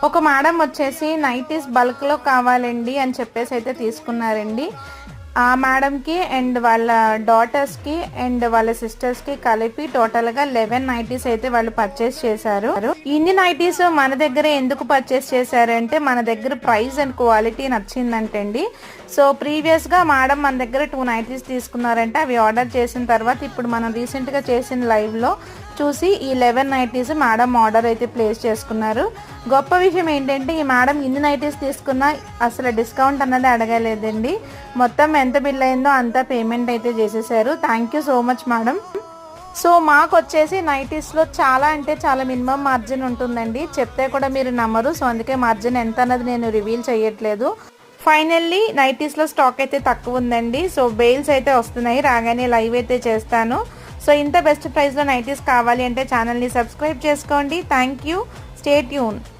ఒక మేడం వచ్చేసి నైటీస్ బల్క్లో కావాలండి అని చెప్పేసి అయితే తీసుకున్నారండి. ఆ మేడంకి అండ్ వాళ్ళ డాటర్స్కి అండ్ వాళ్ళ సిస్టర్స్కి కలిపి టోటల్గా 11 నైటీస్ అయితే వాళ్ళు పర్చేస్ చేశారు. ఇన్ని నైటీస్ మన దగ్గర ఎందుకు పర్చేస్ చేశారంటే మన దగ్గర ప్రైస్ అండ్ క్వాలిటీ నచ్చిందంటండి. సో ప్రీవియస్గా మేడం మన దగ్గర 2 నైటీస్ తీసుకున్నారంటే అవి ఆర్డర్ చేసిన తర్వాత ఇప్పుడు మనం రీసెంట్గా చేసిన లైవ్లో చూసి ఈ 11 నైటీస్ మేడం ఆర్డర్ అయితే ప్లేస్ చేసుకున్నారు. గొప్ప విషయం ఏంటంటే ఈ మేడం ఇన్ని నైటీస్ తీసుకున్నా అసలు డిస్కౌంట్ అన్నది అడగలేదండి. మొత్తం ఎంత బిల్ అయిందో అంతా పేమెంట్ అయితే చేసేసారు. Thank you so much madam. So మాకు వచ్చేసి నైటీస్లో చాలా అంటే చాలా మినిమం మార్జిన్ ఉంటుందండి. చెప్తే కూడా మీరు నమ్మరు. సో అందుకే మార్జిన్ ఎంత అన్నది నేను రివీల్ చేయట్లేదు. ఫైనల్లీ నైటీస్లో స్టాక్ అయితే తక్కువ ఉందండి. సో బెయిల్స్ అయితే వస్తున్నాయి, రాగానే లైవ్ అయితే చేస్తాను. సో ఇంత బెస్ట్ ప్రైస్లో నైటీస్ కావాలి అంటే ఛానల్ని సబ్స్క్రైబ్ చేసుకోండి. Thank you. Stay tune.